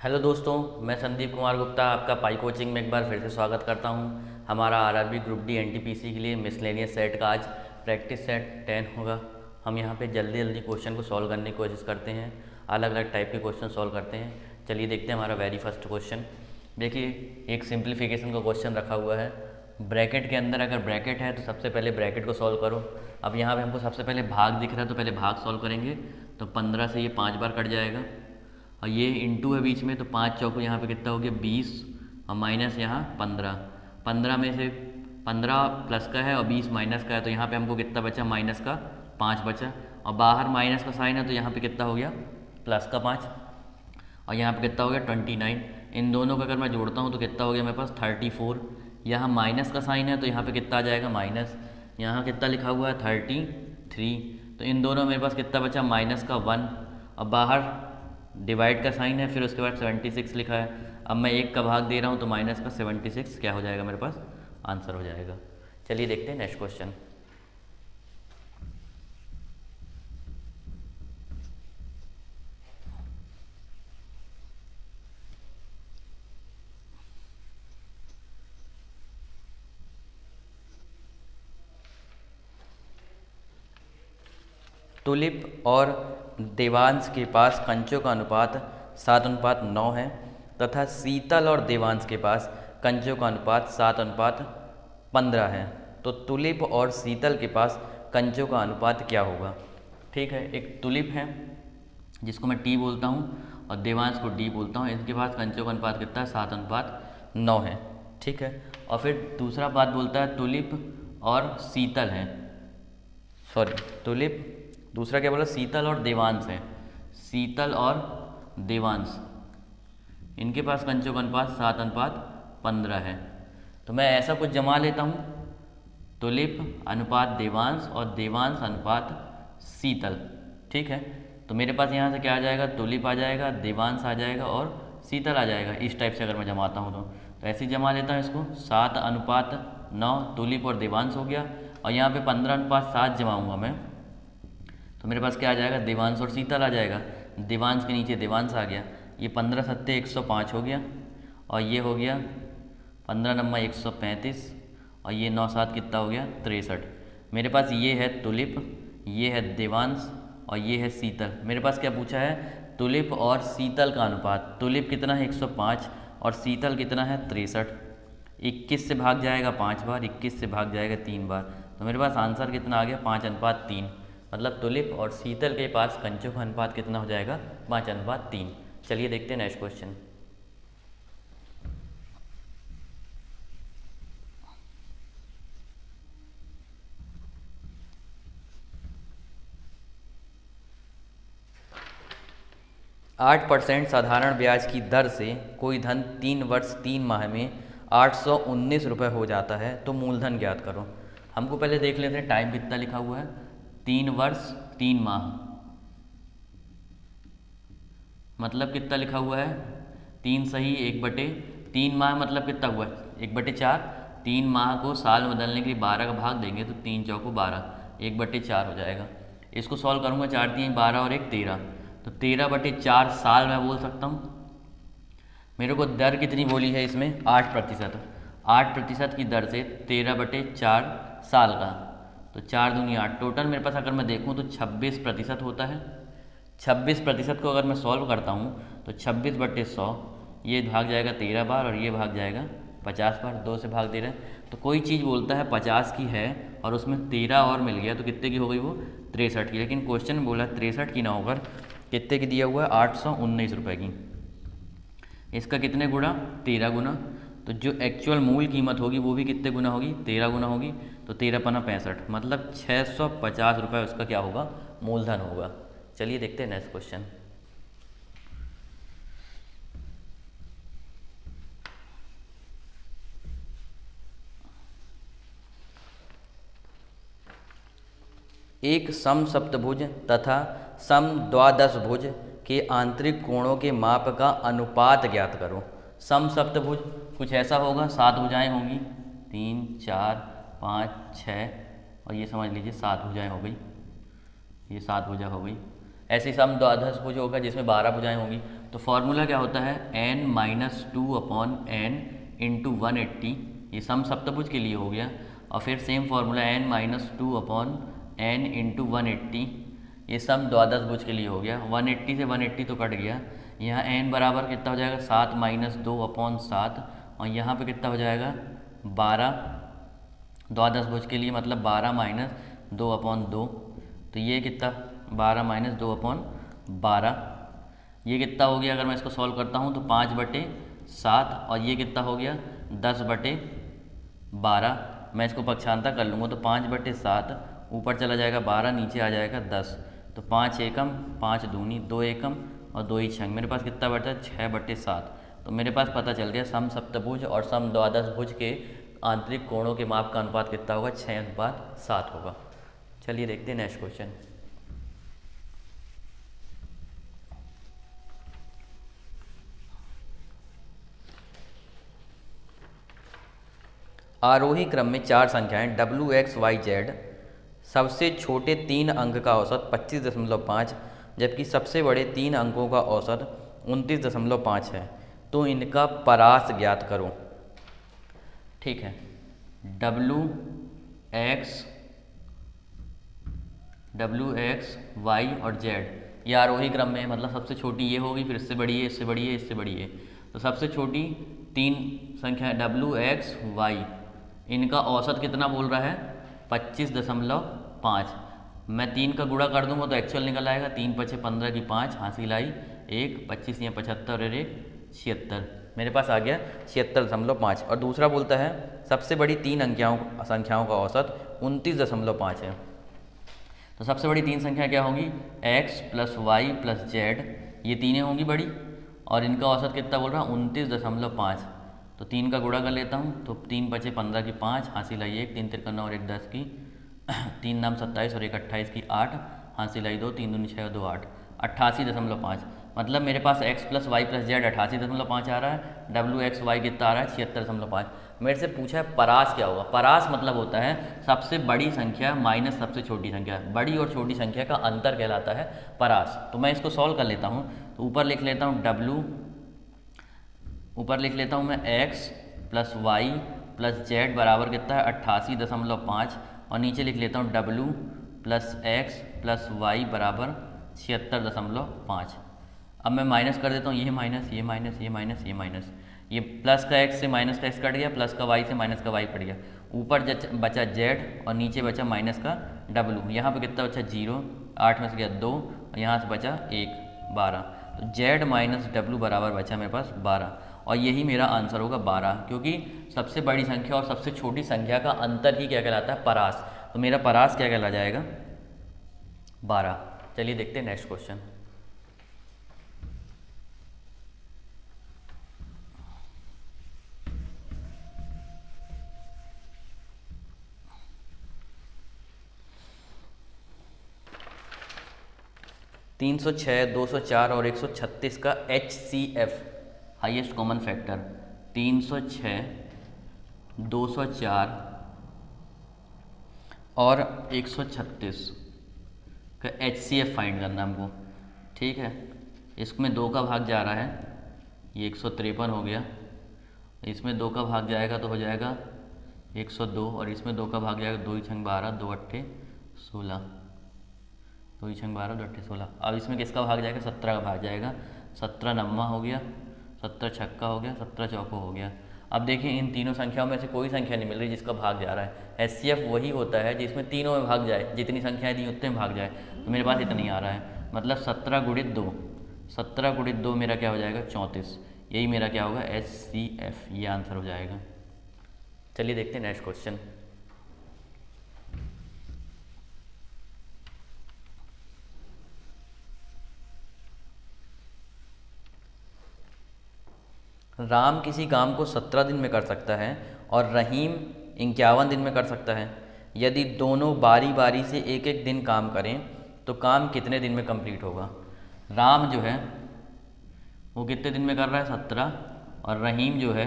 Hello दोस्तों, मैं संदीप कुमार गुप्ता आपका पाई कोचिंग में एक बार फिर से स्वागत करता हूं। हमारा आरआरबी ग्रुप डी एनटीपीसी के लिए मिसलेनियस सेट का आज प्रैक्टिस सेट 10 होगा। हम यहां पे जल्दी जल्दी क्वेश्चन को सॉल्व करने की कोशिश करते हैं, अलग अलग टाइप के क्वेश्चन सॉल्व करते हैं। चलिए देखते हैं हमारा वेरी फर्स्ट क्वेश्चन। देखिए, एक सिंप्लीफिकेशन का क्वेश्चन रखा हुआ है। ब्रैकेट के अंदर अगर ब्रैकेट है तो सबसे पहले ब्रैकेट को सॉल्व करो। अब यहाँ पे हमको सबसे पहले भाग दिख रहा है तो पहले भाग सॉल्व करेंगे। तो 15 से ये 5 बार कट जाएगा और ये इंटू है बीच में, तो 5 चौको यहाँ पे कितना हो गया 20 और माइनस यहाँ 15। 15 में से 15 प्लस का है और 20 माइनस का है, तो यहाँ पे हमको कितना बचा, माइनस का 5 बचा। और बाहर माइनस का साइन है तो यहाँ पे कितना हो गया, प्लस का 5। और यहाँ पे कितना हो गया 29। इन दोनों का अगर मैं जोड़ता हूँ तो कितना हो गया मेरे पास 34। यहाँ माइनस का साइन है तो यहाँ पे कितना आ जाएगा माइनस। यहाँ कितना लिखा हुआ है 33। तो इन दोनों मेरे पास कितना बचा, माइनस का 1। और बाहर डिवाइड का साइन है, फिर उसके बाद 76 लिखा है। अब मैं एक का भाग दे रहा हूँ तो माइनस का 76 क्या हो जाएगा मेरे पास, आंसर हो जाएगा। चलिए देखते हैं नेक्स्ट क्वेश्चन। तुलिप और देवांश के पास कंचों का अनुपात 7:9 है तथा शीतल और देवांश के पास कंचों का अनुपात 7:15 है। तो तुलिप और शीतल के पास कंचों का अनुपात क्या होगा। ठीक है, एक तुलिप है जिसको मैं टी बोलता हूँ और देवांश को डी बोलता हूँ। इनके पास कंचों का अनुपात कितना है, 7:9 है। ठीक है, और फिर दूसरा बात बोलता है तुलिप और शीतल है, सॉरी तुलिप, दूसरा क्या बोला, शीतल और देवांश है। शीतल और देवांश, इनके पास कंचों का अनुपात 7:15 है। तो मैं ऐसा कुछ जमा लेता हूँ, तुलिप अनुपात देवांश और देवांश अनुपात शीतल। ठीक है, तो मेरे पास यहाँ से क्या आ जाएगा, तुलिप आ जाएगा, देवांश आ जाएगा और शीतल आ जाएगा। इस टाइप से अगर मैं जमाता हूँ तो ऐसे ही जमा लेता हूँ इसको। 7:9 तुलिप और देवांश हो गया, और यहाँ पे 15:7 जमाऊँगा मैं, तो मेरे पास क्या आ जाएगा, देवांश और शीतल आ जाएगा। देवांश के नीचे देवांश आ गया। ये 15 सत्ते 105 हो गया, और ये हो गया 15 नम्मा 135, और ये 9 7 कितना हो गया 63। मेरे पास ये है तुलिप, ये है देवांश और ये है शीतल। मेरे पास क्या पूछा है, तुलिप और शीतल का अनुपात। तुलिप कितना है 105 और शीतल कितना है 63। 21 से भाग जाएगा 5 बार, 21 से भाग जाएगा 3 बार, तो मेरे पास आंसर कितना आ गया 5:3। मतलब तुलिप और शीतल के पास कंचों का अनुपात कितना हो जाएगा, 5:3। चलिए देखते हैं नेक्स्ट क्वेश्चन। आठ परसेंट साधारण ब्याज की दर से कोई धन 3 वर्ष 3 माह में 819 रुपये हो जाता है, तो मूलधन ज्ञात करो। हमको पहले देख लेते हैं टाइम कितना लिखा हुआ है, 3 वर्ष 3 माह, मतलब कितना लिखा हुआ है, 3 सही 1/3 माह, मतलब कितना हुआ है 1/4। 3 माह को साल में बदलने के लिए 12 का भाग देंगे तो 3 चौको 12, 1/4 हो जाएगा। इसको सॉल्व करूँगा, 4 3 12 और 1 13, तो 13/4 साल मैं बोल सकता हूँ। मेरे को दर कितनी बोली है इसमें, 8%। 8% की दर से 13/4 साल का, तो 4 दूनी 8, टोटल मेरे पास अगर मैं देखूँ तो 26% होता है। 26% को अगर मैं सॉल्व करता हूँ तो 26/100, ये भाग जाएगा 13 बार और ये भाग जाएगा 50 बार, 2 से भाग दे रहे हैं। तो कोई चीज़ बोलता है 50 की है और उसमें 13 और मिल गया, तो कितने की हो गई वो 63 की। लेकिन क्वेश्चन में बोला 63 की ना होकर कितने की दिया हुआ है, 819 रुपये की। इसका कितने गुना, 13 गुना। तो जो एक्चुअल मूल कीमत होगी वो भी कितने गुना होगी, 13 गुना होगी। तो 13×5 65, मतलब 650 रुपये उसका क्या होगा, मूलधन होगा। चलिए देखते हैं नेक्स्ट क्वेश्चन। एक समसप्तभुज तथा समद्वादशभुज के आंतरिक कोणों के माप का अनुपात ज्ञात करो। समसप्तभुज कुछ ऐसा होगा, 7 भुजाएं होंगी, 3 4 5 6, और ये समझ लीजिए 7 भुजाएं हो गई, ये 7 भुजा हो गई। ऐसे ही समद्वादशभुज होगा जिसमें 12 भुजाएं होंगी, तो फॉर्मूला क्या होता है, n-2/n इंटू 180, ये सम सप्तभुज के लिए हो गया। और फिर सेम फार्मूला n-2/n इंटू 180, ये सम द्वादश भुज के लिए हो गया। 180 से 180 तो कट गया, यहाँ n बराबर कितना हो जाएगा 7 - 2/7, और यहाँ पे कितना हो जाएगा 12 द्वादश भुज के लिए, मतलब 12 - 2/2, तो ये कितना 12 - 2/12, ये कितना हो गया। अगर मैं इसको सॉल्व करता हूँ तो 5/7, और ये कितना हो गया 10/12। मैं इसको पक्षांतर कर लूँगा तो 5/7 ऊपर चला जाएगा 12, नीचे आ जाएगा 10, तो 5 एकम 5 दूनी 2 एकम और 2 ही छंग, मेरे पास कितना बचा 6/7। तो मेरे पास पता चल गया सम सप्तभुज और सम द्वादश भुज के आंतरिक कोणों के माप का अनुपात कितना होगा, 6:7 होगा। चलिए देखते हैं नेक्स्ट क्वेश्चन। आरोही क्रम में 4 संख्याएं W, X, Y, Z, सबसे छोटे 3 अंक का औसत 25.5 जबकि सबसे बड़े 3 अंकों का औसत 29.5 है, तो इनका परास ज्ञात करो। ठीक है, W, X, Y और Z ये आरोही क्रम में है, मतलब सबसे छोटी ये होगी, फिर इससे बड़ी है, इससे बड़ी है, इससे बड़ी है। तो सबसे छोटी 3 संख्या W, X, Y, इनका औसत कितना बोल रहा है 25.5। मैं 3 का गुणा कर दूंगा तो एक्चुअल निकल आएगा, 3 × 5 = 15 की 5 हासिल आई 1, 25 या 75 और 1 76, मेरे पास आ गया 76.5। और दूसरा बोलता है सबसे बड़ी 3 संख्याओं का औसत 29.5 है। तो सबसे बड़ी 3 संख्या क्या होगी, x + y + z, ये तीनें होंगी बड़ी, और इनका औसत कितना बोल रहा है 29.5। तो 3 का गुणा कर लेता हूँ तो 3 × 5 = 15 की 5 हासिल आई 1, 3 × 53 और 1 10 की 3 9 27 और 1 28 की 8 हासिल आई 2, 3 दूनी 6 और 2 8, 88.5। मतलब मेरे पास x + y + z 88.5 आ रहा है, W, X, Y कितना आ रहा है 76.5। मेरे से पूछा है परास क्या होगा। परास मतलब होता है सबसे बड़ी संख्या माइनस सबसे छोटी संख्या, बड़ी और छोटी संख्या का अंतर कहलाता है परास। तो मैं इसको सॉल्व कर लेता हूँ, तो ऊपर लिख लेता हूँ W, ऊपर लिख लेता हूँ मैं x + y + z बराबर कितना है 88.5, और नीचे लिख लेता हूँ W + x + y बराबर 76.5। अब मैं माइनस कर देता हूँ, ये माइनस, ये माइनस, ये माइनस, ये माइनस, ये प्लस का x से माइनस का x कट गया, प्लस का y से माइनस का y कट गया, ऊपर बचा z और नीचे बचा माइनस का w। यहाँ पे कितना बचा 0, 8 में से गया 2 और यहाँ से बचा 1, 12। तो z - w बराबर बचा मेरे पास 12, और यही मेरा आंसर होगा 12, क्योंकि सबसे बड़ी संख्या और सबसे छोटी संख्या का अंतर ही क्या कहलाता है परास। तो मेरा परास क्या कहला जाएगा 12। चलिए देखते हैं नेक्स्ट क्वेश्चन। तीन 306, 204 और 136 का HCF हाईएस्ट कॉमन फैक्टर 306, 204 और 136 का HCF फाइंड करना हमको। ठीक है, इसमें 2 का भाग जा रहा है, ये 153 हो गया, इसमें 2 का भाग जाएगा तो हो जाएगा 102, और इसमें 2 का भाग जाएगा 2 × 12, 2 × 8 16, 2 × 12, 2 × 8 16। अब इसमें किसका भाग जाएगा 17 का भाग जाएगा, 17 नम्मा हो गया, 17 छक्का हो गया, 17 चौका हो गया। अब देखिए इन तीनों संख्याओं में से कोई संख्या नहीं मिल रही जिसका भाग जा रहा है। HCF वही होता है जिसमें तीनों में भाग जाए, जितनी संख्याएं दी उतने में भाग जाए। तो मेरे पास इतना ही आ रहा है, मतलब 17 × 2, 17 × 2 मेरा क्या हो जाएगा 34, यही मेरा क्या होगा HCF, ये आंसर हो जाएगा। चलिए देखते हैं नेक्स्ट क्वेश्चन। राम किसी काम को 17 दिन में कर सकता है और रहीम 51 दिन में कर सकता है। यदि दोनों बारी बारी से एक एक दिन काम करें तो काम कितने दिन में कंप्लीट होगा। राम जो है वो कितने दिन में कर रहा है 17, और रहीम जो है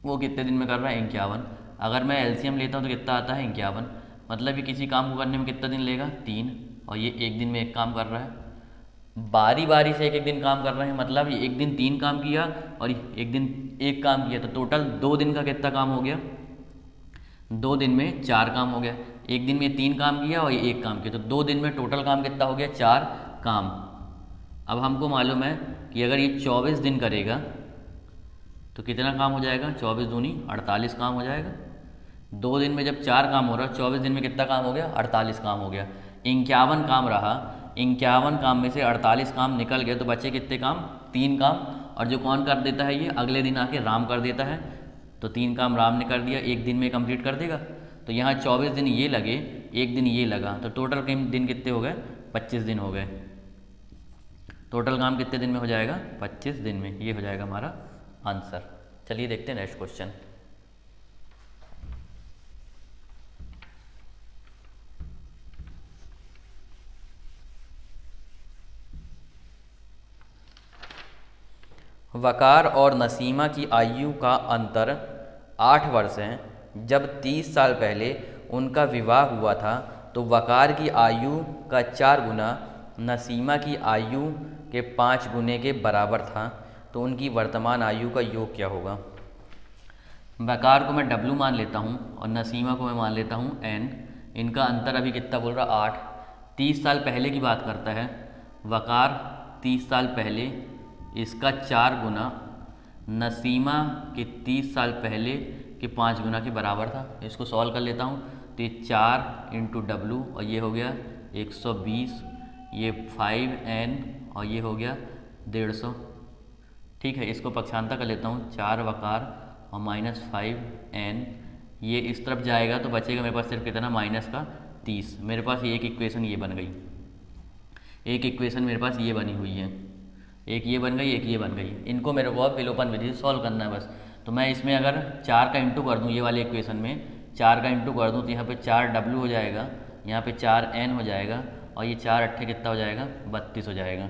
वो कितने दिन में कर रहा है 51। अगर मैं LCM लेता हूँ तो कितना आता है 51, मतलब ये किसी काम को करने में कितना दिन लेगा 3, और ये एक दिन में एक काम कर रहा है। बारी बारी से एक एक दिन काम कर रहे हैं, मतलब ये एक दिन 3 काम किया और एक दिन 1 काम किया, तो टोटल 2 दिन का कितना काम हो गया, 2 दिन में 4 काम हो गया। एक दिन में 3 काम किया और 1 काम किया, तो 2 दिन में टोटल काम कितना हो गया, 4 काम। अब हमको मालूम है कि अगर ये 24 दिन करेगा तो कितना काम हो जाएगा, 24 दूनी 48 काम हो जाएगा। 2 दिन में जब 4 काम हो रहा है, 24 दिन में कितना काम हो गया, 48 काम हो गया। 51 काम रहा, 51 काम में से 48 काम निकल गया, तो बचे कितने काम, 3 काम। और जो कौन कर देता है, ये अगले दिन आके राम कर देता है, तो 3 काम राम ने कर दिया, एक दिन में कंप्लीट कर देगा। तो यहाँ 24 दिन ये लगे, एक दिन ये लगा, तो टोटल दिन कितने हो गए, 25 दिन हो गए। टोटल काम कितने दिन में हो जाएगा, 25 दिन में। ये हो जाएगा हमारा आंसर। चलिए देखते हैं नेक्स्ट क्वेश्चन। वकार और नसीमा की आयु का अंतर 8 वर्ष है। जब 30 साल पहले उनका विवाह हुआ था तो वकार की आयु का 4 गुना नसीमा की आयु के 5 गुने के बराबर था, तो उनकी वर्तमान आयु का योग क्या होगा। वकार को मैं W मान लेता हूँ और नसीमा को मैं मान लेता हूँ N। इनका अंतर अभी कितना बोल रहा, 8। 30 साल पहले की बात करता है, वकार 30 साल पहले, इसका 4 गुना नसीमा के 30 साल पहले के 5 गुना के बराबर था। इसको सॉल्व कर लेता हूँ, तो ये 4 इंटू W और ये हो गया 120, ये 5N और ये हो गया 150। ठीक है, इसको पक्षांतर कर लेता हूँ, 4 वकार और माइनस 5N, ये इस तरफ जाएगा तो बचेगा मेरे पास सिर्फ कितना, माइनस का 30। मेरे पास एक इक्वेशन ये बन गई, एक इक्वेशन मेरे पास ये बनी हुई है, एक ये बन गई, एक ये बन गई। इनको मेरे को अब विलोपन विधि से सॉल्व करना है बस। तो मैं इसमें अगर 4 का इंटू कर दूँ, ये वाले इक्वेशन में 4 का इंटू कर दूँ, तो यहाँ पे 4W हो जाएगा, यहाँ पे 4N हो जाएगा और ये 4 अट्ठे कितना हो जाएगा, 32 हो जाएगा।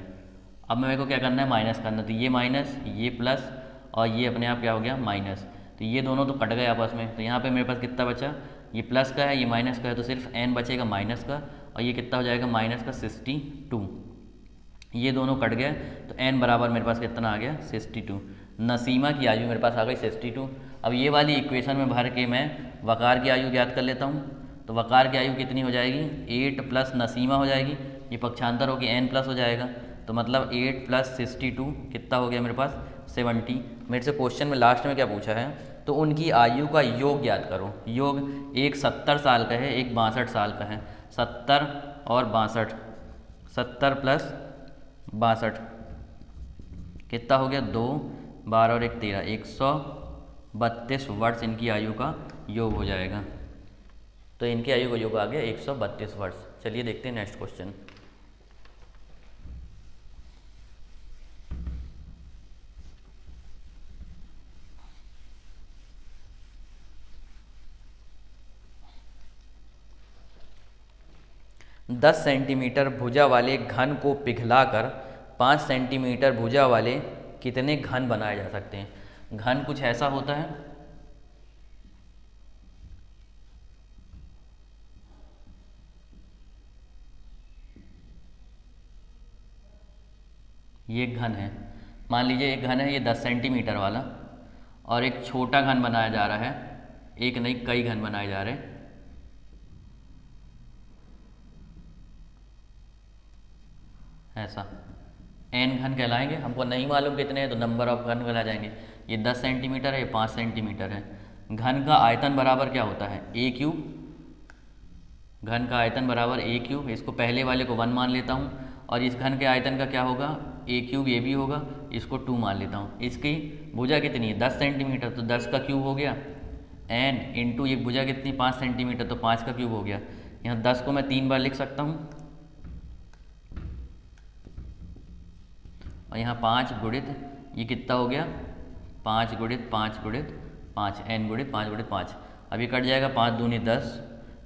अब मेरे को क्या करना है, माइनस करना। तो ये माइनस, ये प्लस और ये अपने आप क्या हो गया, माइनस। तो ये दोनों तो कट गए आपस में, तो यहाँ पे मेरे पास कितना बचा, ये प्लस का है, ये माइनस का है, तो सिर्फ n बचेगा माइनस का, और ये कितना हो जाएगा, माइनस का 62। ये दोनों कट गए, तो n बराबर मेरे पास कितना आ गया, 62। नसीमा की आयु मेरे पास आ गई 62। अब ये वाली इक्वेशन में भर के मैं वकार की आयु ज्ञात कर लेता हूँ। तो वकार की आयु कितनी हो जाएगी, 8 प्लस नसीमा हो जाएगी, ये पक्षांतर होगी n प्लस हो जाएगा, तो मतलब 8 प्लस 62 कितना हो गया मेरे पास, 70। मेरे से क्वेश्चन में लास्ट में क्या पूछा है, तो उनकी आयु का योग ज्ञात करो। योग, एक 70 साल का है, एक 62 साल का है। 70 और 62, 70 प्लस 62 कितना हो गया, 2, 12 और 1 13, 132 वर्ष इनकी आयु का योग हो जाएगा। तो इनकी आयु का योग आ गया 132 वर्ष। चलिए देखते हैं नेक्स्ट क्वेश्चन। दस सेंटीमीटर भुजा वाले घन को पिघलाकर 5 सेंटीमीटर भुजा वाले कितने घन बनाए जा सकते हैं। घन कुछ ऐसा होता है, ये घन है, मान लीजिए एक घन है ये 10 सेंटीमीटर वाला, और एक छोटा घन बनाया जा रहा है, एक नहीं कई घन बनाए जा रहे हैं। ऐसा n घन कहलाएंगे। हमको नहीं मालूम कितने हैं तो नंबर ऑफ घन कहला जाएंगे। ये 10 सेंटीमीटर है, ये 5 सेंटीमीटर है। घन का आयतन बराबर क्या होता है, a क्यूब। घन का आयतन बराबर a क्यूब। इसको पहले वाले को 1 मान लेता हूँ, और इस घन के आयतन का क्या होगा, a क्यूब, ये भी होगा, इसको 2 मान लेता हूँ। इसकी भुजा कितनी है, 10 सेंटीमीटर, तो 10 का क्यूब हो गया, n इंटू ये भुजा कितनी 5 सेंटीमीटर, तो 5 का क्यूब हो गया। यहाँ 10 को मैं 3 बार लिख सकता हूँ, और यहाँ 5 गुणित ये कितना हो गया, 5 गुणित 5 गुणित 5, n गुणित 5 गुणित 5। अब ये कट जाएगा 5 दूनी 10,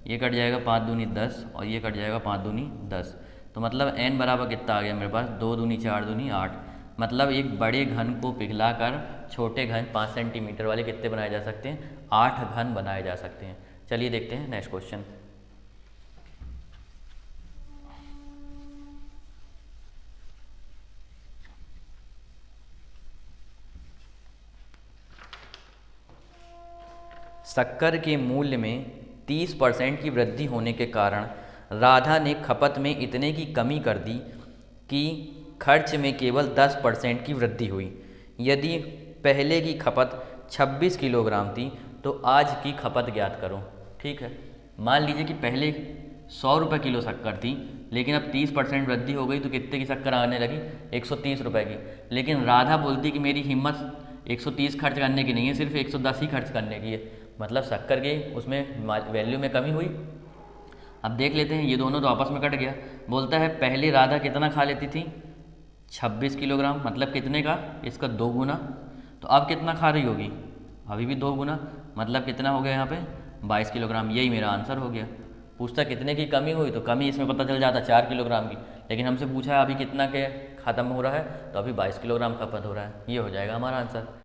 ये कट जाएगा 5 दूनी 10, और ये कट जाएगा 5 दूनी 10। तो मतलब n बराबर कितना आ गया मेरे पास, 2 दूनी 4 दूनी 8। मतलब एक बड़े घन को पिघलाकर छोटे घन 5 सेंटीमीटर वाले कितने बनाए जा सकते हैं, 8 घन बनाए जा सकते हैं। चलिए देखते हैं नेक्स्ट क्वेश्चन। शक्कर के मूल्य में 30% की वृद्धि होने के कारण राधा ने खपत में इतने की कमी कर दी कि खर्च में केवल 10% की वृद्धि हुई। यदि पहले की खपत 26 किलोग्राम थी तो आज की खपत ज्ञात करो। ठीक है, मान लीजिए कि पहले 100 रुपये किलो शक्कर थी, लेकिन अब 30% वृद्धि हो गई तो कितने की शक्कर आने लगी? 130 रुपये की। लेकिन राधा बोलती कि मेरी हिम्मत 130 खर्च करने की नहीं है, सिर्फ 110 ही खर्च करने की है। मतलब शक्कर के उसमें वैल्यू में कमी हुई। अब देख लेते हैं, ये दोनों तो आपस में कट गया। बोलता है पहले राधा कितना खा लेती थी? 26 किलोग्राम, मतलब कितने का? इसका 2 गुना। तो अब कितना खा रही होगी? अभी भी 2 गुना, मतलब कितना हो गया यहाँ पे? 22 किलोग्राम। यही मेरा आंसर हो गया। पूछता कितने की कमी हुई तो कमी इसमें पता चल जाता 4 किलोग्राम की, लेकिन हमसे पूछा है अभी कितना के ख़त्म हो रहा है, तो अभी 22 किलोग्राम खपत हो रहा है। ये हो जाएगा हमारा आंसर।